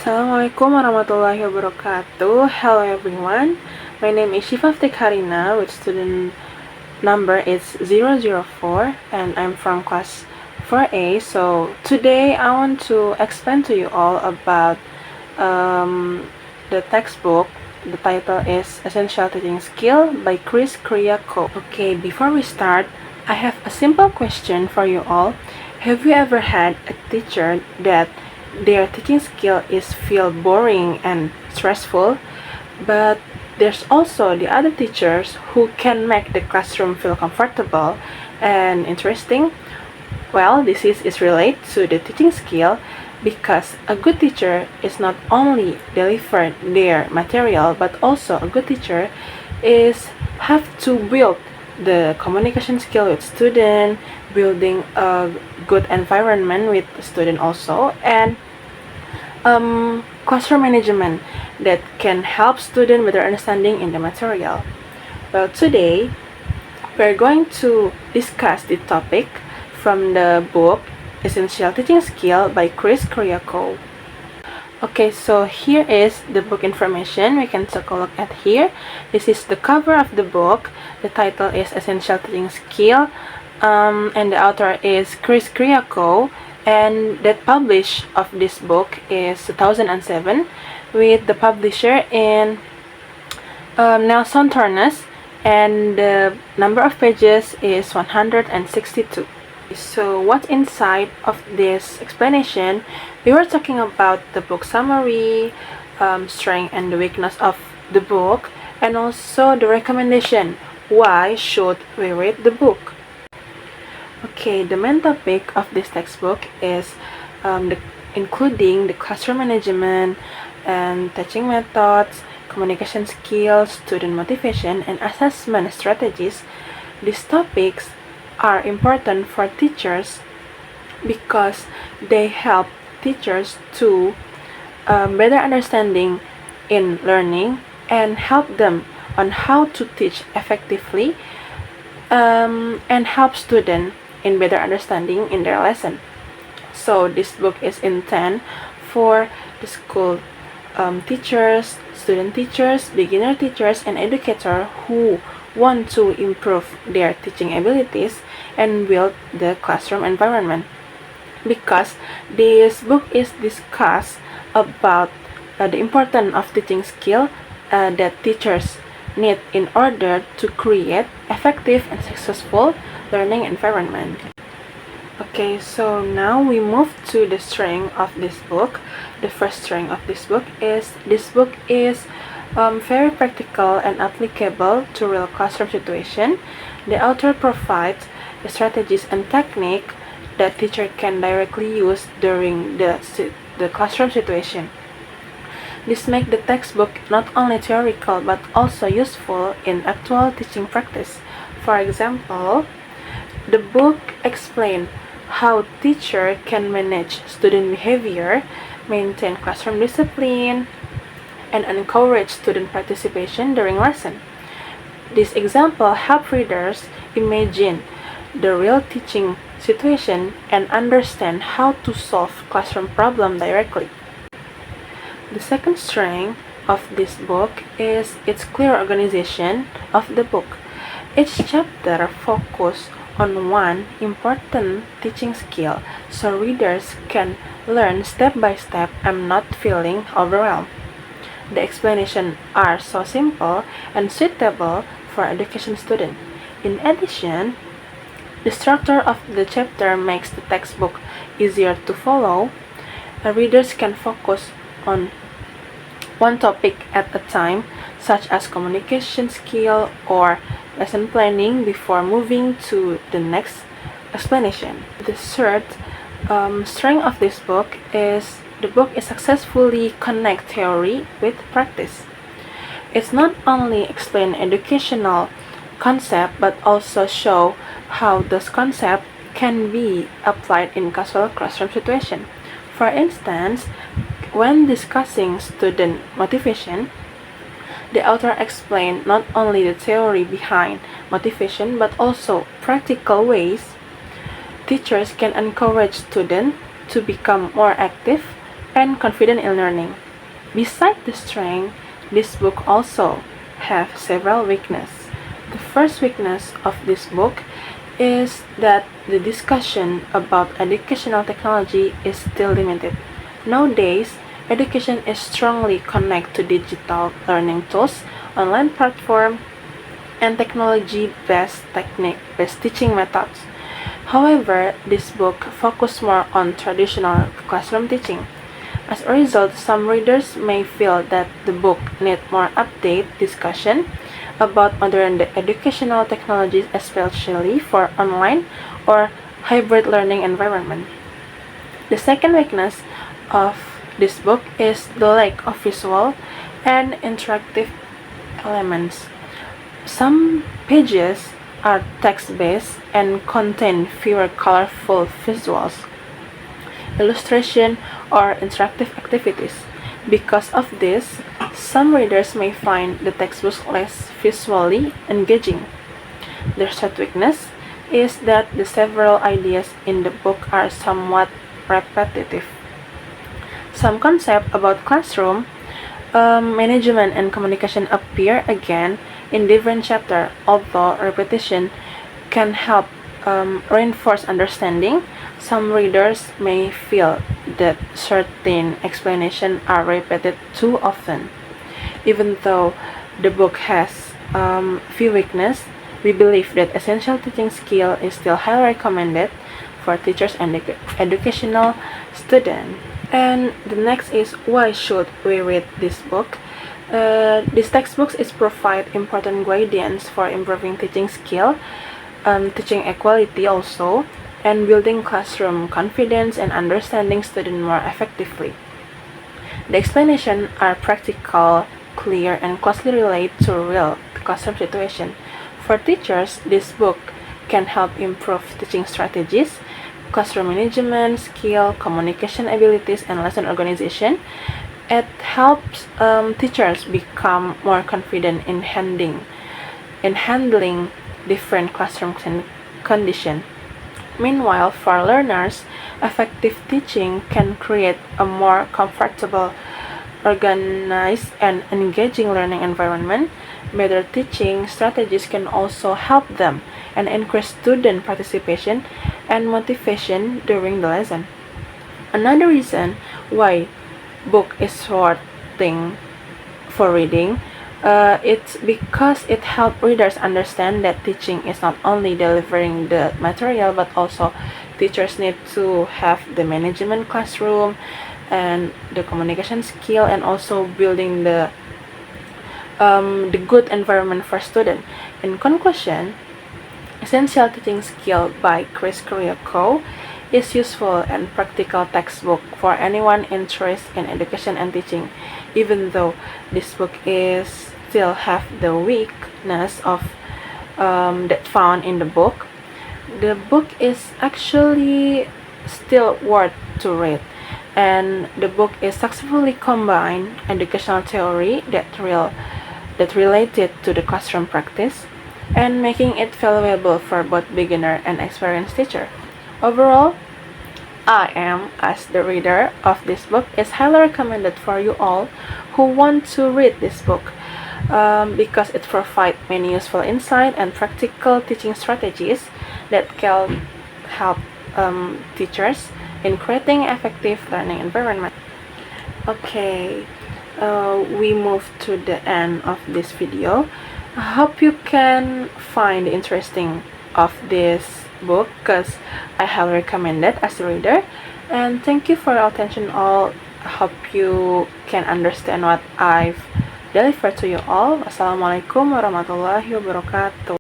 Assalamualaikum warahmatullahi wabarakatuh. Hello everyone. My name is Shifa Karina, which student number is 004, and I'm from class 4A. So today I want to explain to you all about the textbook. The title is Essential Teaching Skill by Chris Kyriakou. Okay, before we start, I have a simple question for you all. Have you ever had a teacher that their teaching skill is feel boring and stressful, but there's also the other teachers who can make the classroom feel comfortable and interesting? Well, this is related to the teaching skill because a good teacher is not only deliver their material, but also a good teacher is have to build the communication skill with student, building a good environment with student also, and classroom management that can help student with their understanding in the material. Well, today we're going to discuss the topic from the book Essential Teaching Skill by Chris Kyriakou. Okay, so here is the book information. We can take a look at here. This is the cover of the book. The title is Essential Teaching Skill, and the author is Chris Kyriakou, and that publish of this book is 2007 with the publisher in Nelson Tornes, and the number of pages is 162. So what's inside of this explanation? We were talking about the book summary, strength and the weakness of the book, and also the recommendation. Why should we read the book? Okay, the main topic of this textbook is including the classroom management and teaching methods, communication skills, student motivation, and assessment strategies. These topics are important for teachers because they help teachers to better understanding in learning and help them on how to teach effectively, and help students in better understanding in their lesson. So this book is intended for the school teachers, student teachers, beginner teachers, and educators who want to improve their teaching abilities and build the classroom environment. Because this book is discussed about the importance of teaching skill that teachers need in order to create effective and successful learning environment. Okay, so now we move to the strength of this book. The first strength of this book is very practical and applicable to real classroom situation. The author provides the strategies and technique that teacher can directly use during the classroom situation. This makes the textbook not only theoretical but also useful in actual teaching practice. For example, the book explains how teacher can manage student behavior, maintain classroom discipline, and encourage student participation during lesson. This example helps readers imagine the real teaching situation and understand how to solve classroom problem directly. The second strength of this book is its clear organization of the book. Each chapter focuses on one important teaching skill so readers can learn step by step and not feeling overwhelmed. The explanations are so simple and suitable for education students. In addition, the structure of the chapter makes the textbook easier to follow. Readers can focus on one topic at a time, such as communication skill or lesson planning, before moving to the next explanation. The third strength of this book is the book is successfully connect theory with practice. It's not only explain educational concept but also show how those concepts can be applied in casual classroom situation. For instance, when discussing student motivation, the author explained not only the theory behind motivation but also practical ways teachers can encourage students to become more active and confident in learning. Besides the strength, this book also have several weaknesses. The first weakness of this book is that the discussion about educational technology is still limited. Nowadays, education is strongly connected to digital learning tools, online platform, and technology-based teaching methods. However, this book focuses more on traditional classroom teaching. As a result, some readers may feel that the book needs more update discussion about modern educational technologies, especially for online or hybrid learning environment. The second weakness of this book is the lack of visual and interactive elements. Some pages are text-based and contain fewer colorful visuals, illustration, or interactive activities. Because of this, some readers may find the textbook less visually engaging. The third weakness is that the several ideas in the book are somewhat repetitive. Some concepts about classroom management and communication appear again in different chapters, although repetition can help reinforce understanding. Some readers may feel that certain explanations are repeated too often. Even though the book has few weaknesses, we believe that essential teaching skill is still highly recommended for teachers and educational students. And the next is, why should we read this book? This textbook is provide important guidance for improving teaching skill, teaching equality also, and building classroom confidence and understanding students more effectively. The explanations are practical, clear, and closely related to real classroom situation. For teachers, this book can help improve teaching strategies, classroom management skill, communication abilities, and lesson organization. It helps teachers become more confident in handling different classroom conditions. Meanwhile, for learners, effective teaching can create a more comfortable, organized, and engaging learning environment. Better teaching strategies can also help them and increase student participation and motivation during the lesson. Another reason why book is worth for reading, it's because it helps readers understand that teaching is not only delivering the material, but also teachers need to have the management classroom and the communication skill, and also building the good environment for students. In conclusion, Essential Teaching Skill by Chris Kyriakou is useful and practical textbook for anyone interested in education and teaching. Even though this book is still have the weakness of that found in the book is actually still worth to read, and the book is successfully combined educational theory that related to the classroom practice, and making it valuable for both beginner and experienced teacher. Overall, I am, as the reader of this book, is highly recommended for you all who want to read this book, because it provides many useful insight and practical teaching strategies that can help teachers in creating effective learning environment. Okay, we move to the end of this video. I hope you can find interesting of this book, because I highly recommend it as a reader. And thank you for your attention all. I hope you can understand what I've delivered to you all. Wassalamualaikum warahmatullahi wabarakatuh.